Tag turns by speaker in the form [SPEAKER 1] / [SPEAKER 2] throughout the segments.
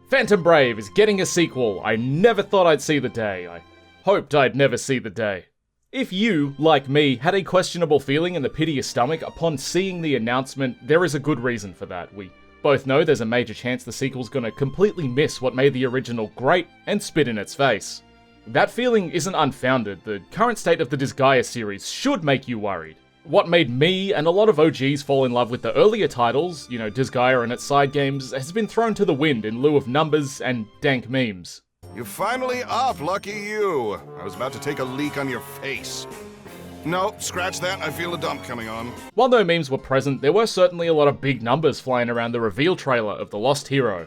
[SPEAKER 1] Phantom Brave is getting a sequel. I never thought I'd see the day. I hoped I'd never see the day. If you, like me, had a questionable feeling in the pit of your stomach upon seeing the announcement, there is a good reason for that. We both know there's a major chance the sequel's gonna completely miss what made the original great and spit in its face. That feeling isn't unfounded. The current state of the Disgaea series should make you worried. What made me and a lot of OGs fall in love with the earlier titles, Disgaea and its side games, has been thrown to the wind in lieu of numbers and dank memes.
[SPEAKER 2] You're finally up, lucky you. I was about to take a leak on your face. No, scratch that, I feel a dump coming on.
[SPEAKER 1] While no memes were present, there were certainly a lot of big numbers flying around the reveal trailer of The Lost Hero.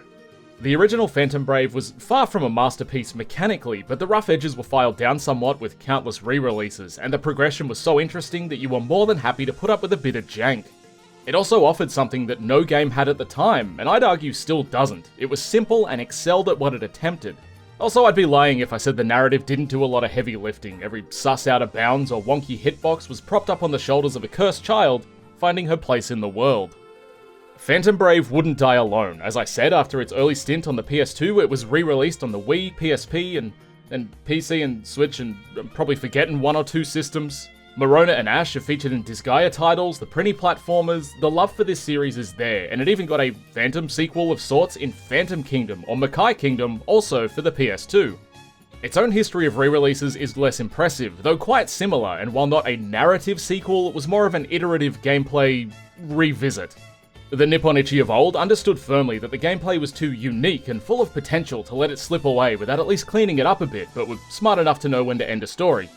[SPEAKER 1] The original Phantom Brave was far from a masterpiece mechanically, but the rough edges were filed down somewhat with countless re-releases, and the progression was so interesting that you were more than happy to put up with a bit of jank. It also offered something that no game had at the time, and I'd argue still doesn't. It was simple and excelled at what it attempted. Also, I'd be lying if I said the narrative didn't do a lot of heavy lifting. Every sus out of bounds or wonky hitbox was propped up on the shoulders of a cursed child, finding her place in the world. Phantom Brave wouldn't die alone. As I said, after its early stint on the PS2, it was re-released on the Wii, PSP, and PC and Switch, and I'm probably forgetting one or two systems. Morona and Ash are featured in Disgaea titles, the Prinny platformers. The love for this series is there, and it even got a Phantom sequel of sorts in Phantom Kingdom, or Makai Kingdom, also for the PS2. Its own history of re-releases is less impressive, though quite similar, and while not a narrative sequel, it was more of an iterative gameplay revisit. The Nipponichi of old understood firmly that the gameplay was too unique and full of potential to let it slip away without at least cleaning it up a bit, but were smart enough to know when to end a story.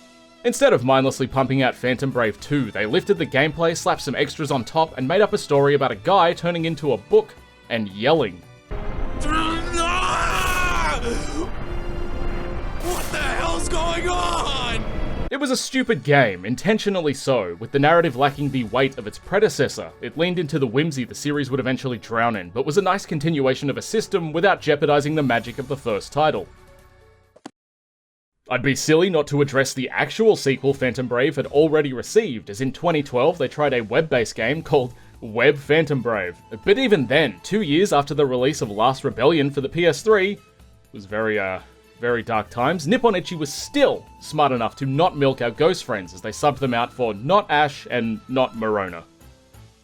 [SPEAKER 1] Instead of mindlessly pumping out Phantom Brave 2, they lifted the gameplay, slapped some extras on top, and made up a story about a guy turning into a book and yelling.
[SPEAKER 3] What the hell's going on?
[SPEAKER 1] It was a stupid game, intentionally so, with the narrative lacking the weight of its predecessor. It leaned into the whimsy the series would eventually drown in, but was a nice continuation of a system without jeopardizing the magic of the first title. I'd be silly not to address the actual sequel Phantom Brave had already received, as in 2012 they tried a web-based game called Web Phantom Brave. But even then, 2 years after the release of Last Rebellion for the PS3, was very dark times, Nipponichi was still smart enough to not milk our ghost friends as they subbed them out for not Ash and not Morona.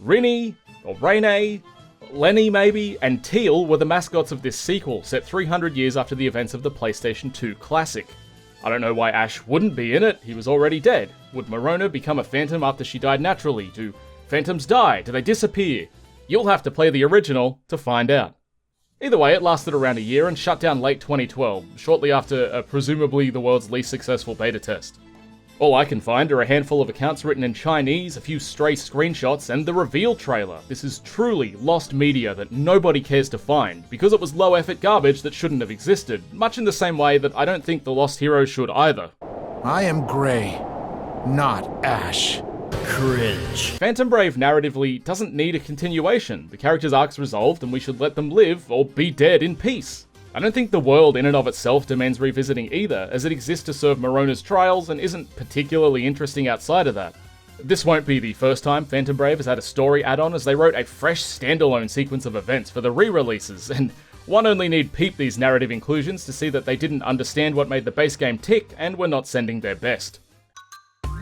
[SPEAKER 1] Rinny, or Rene, Lenny maybe, and Teal were the mascots of this sequel, set 300 years after the events of the PlayStation 2 classic. I don't know why Ash wouldn't be in it, he was already dead. Would Morona become a phantom after she died naturally? Do phantoms die? Do they disappear? You'll have to play the original to find out. Either way, it lasted around a year and shut down late 2012, shortly after presumably the world's least successful beta test. All I can find are a handful of accounts written in Chinese, a few stray screenshots, and the reveal trailer. This is truly lost media that nobody cares to find, because it was low-effort garbage that shouldn't have existed, much in the same way that I don't think The Lost Hero should either.
[SPEAKER 4] I am Grey, not Ash.
[SPEAKER 3] Cringe.
[SPEAKER 1] Phantom Brave narratively doesn't need a continuation. The character's arc's resolved and we should let them live, or be dead, in peace. I don't think the world in and of itself demands revisiting either, as it exists to serve Morona's trials and isn't particularly interesting outside of that. This won't be the first time Phantom Brave has had a story add-on, as they wrote a fresh standalone sequence of events for the re-releases, and one only need peep these narrative inclusions to see that they didn't understand what made the base game tick and were not sending their best.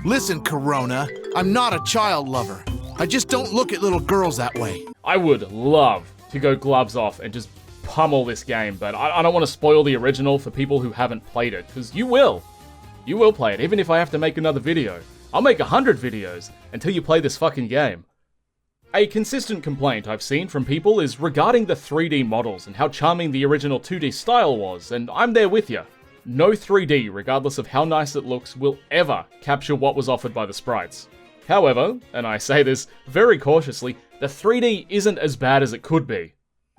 [SPEAKER 4] Listen, Corona, I'm not a child lover. I just don't look at little girls that way.
[SPEAKER 1] I would love to go gloves off and just pummel this game, but I don't want to spoil the original for people who haven't played it, because you will. You will play it, even if I have to make another video. I'll make 100 videos until you play this fucking game. A consistent complaint I've seen from people is regarding the 3D models and how charming the original 2D style was, and I'm there with you. No 3D, regardless of how nice it looks, will ever capture what was offered by the sprites. However, and I say this very cautiously, the 3D isn't as bad as it could be.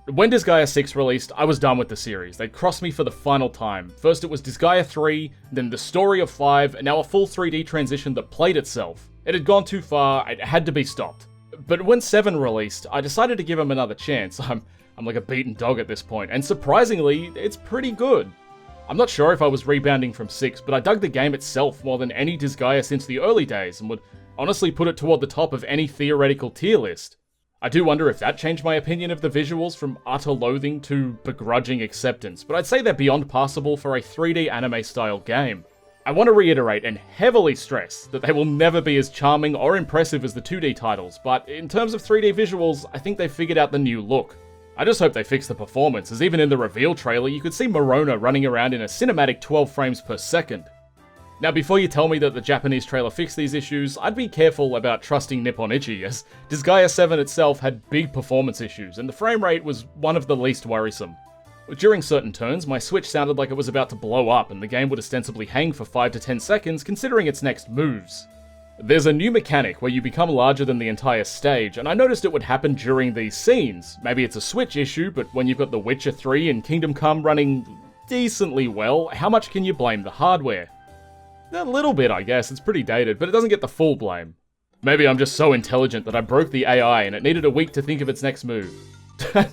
[SPEAKER 1] When Disgaea 6 released, I was done with the series. They'd crossed me for the final time. First it was Disgaea 3, then the story of 5, and now a full 3D transition that played itself. It had gone too far, it had to be stopped. But when 7 released, I decided to give him another chance. I'm like a beaten dog at this point, and surprisingly, it's pretty good. I'm not sure if I was rebounding from 6, but I dug the game itself more than any Disgaea since the early days, and would honestly put it toward the top of any theoretical tier list. I do wonder if that changed my opinion of the visuals from utter loathing to begrudging acceptance, but I'd say they're beyond passable for a 3D anime-style game. I want to reiterate and heavily stress that they will never be as charming or impressive as the 2D titles, but in terms of 3D visuals, I think they've figured out the new look. I just hope they fix the performance, as even in the reveal trailer, you could see Morona running around in a cinematic 12 frames per second. Now, before you tell me that the Japanese trailer fixed these issues, I'd be careful about trusting Nippon Ichi, as Disgaea 7 itself had big performance issues, and the frame rate was one of the least worrisome. During certain turns, my Switch sounded like it was about to blow up, and the game would ostensibly hang for 5 to 10 seconds considering its next moves. There's a new mechanic where you become larger than the entire stage, and I noticed it would happen during these scenes. Maybe it's a Switch issue, but when you've got The Witcher 3 and Kingdom Come running decently well, how much can you blame the hardware? A little bit, I guess. It's pretty dated, but it doesn't get the full blame. Maybe I'm just so intelligent that I broke the AI and it needed a week to think of its next move.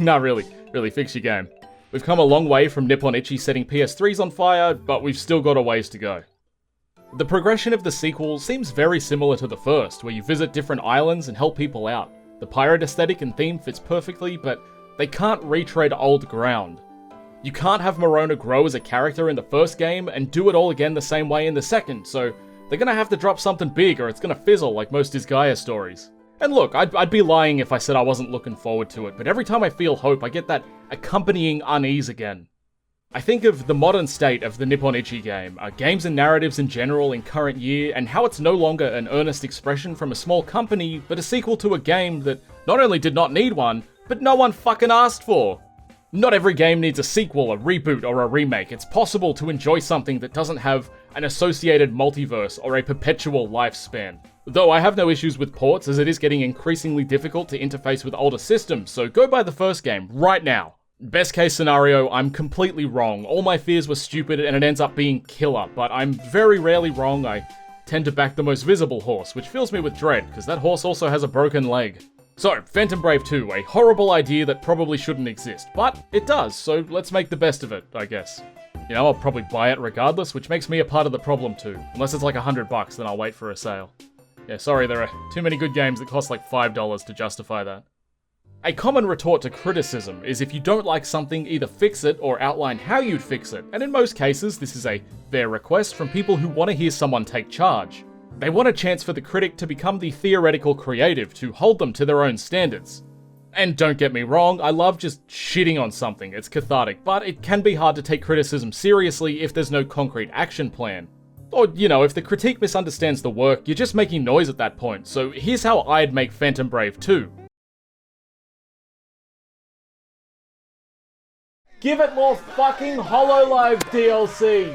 [SPEAKER 1] Nah, really, fix your game. We've come a long way from Nippon Ichi setting PS3s on fire, but we've still got a ways to go. The progression of the sequel seems very similar to the first, where you visit different islands and help people out. The pirate aesthetic and theme fits perfectly, but they can't retread old ground. You can't have Morona grow as a character in the first game and do it all again the same way in the second, so they're gonna have to drop something big or it's gonna fizzle like most Disgaea stories. And look, I'd be lying if I said I wasn't looking forward to it, but every time I feel hope, I get that accompanying unease again. I think of the modern state of the Nippon Ichi game, games and narratives in general in current year, and how it's no longer an earnest expression from a small company, but a sequel to a game that not only did not need one, but no one fucking asked for. Not every game needs a sequel, a reboot, or a remake. It's possible to enjoy something that doesn't have an associated multiverse or a perpetual lifespan. Though I have no issues with ports, as it is getting increasingly difficult to interface with older systems, so go buy the first game, right now. Best case scenario, I'm completely wrong. All my fears were stupid and it ends up being killer, but I'm very rarely wrong. I tend to back the most visible horse, which fills me with dread, because that horse also has a broken leg. So, Phantom Brave 2, a horrible idea that probably shouldn't exist, but it does, so let's make the best of it, I guess. You know, I'll probably buy it regardless, which makes me a part of the problem too. Unless it's like $100, then I'll wait for a sale. Yeah, sorry, there are too many good games that cost like $5 to justify that. A common retort to criticism is if you don't like something, either fix it or outline how you'd fix it, and in most cases, this is a fair request from people who want to hear someone take charge. They want a chance for the critic to become the theoretical creative, to hold them to their own standards. And don't get me wrong, I love just shitting on something, it's cathartic, but it can be hard to take criticism seriously if there's no concrete action plan. Or, you know, if the critique misunderstands the work, you're just making noise at that point, so here's how I'd make Phantom Brave 2. Give it more fucking HoloLive DLC!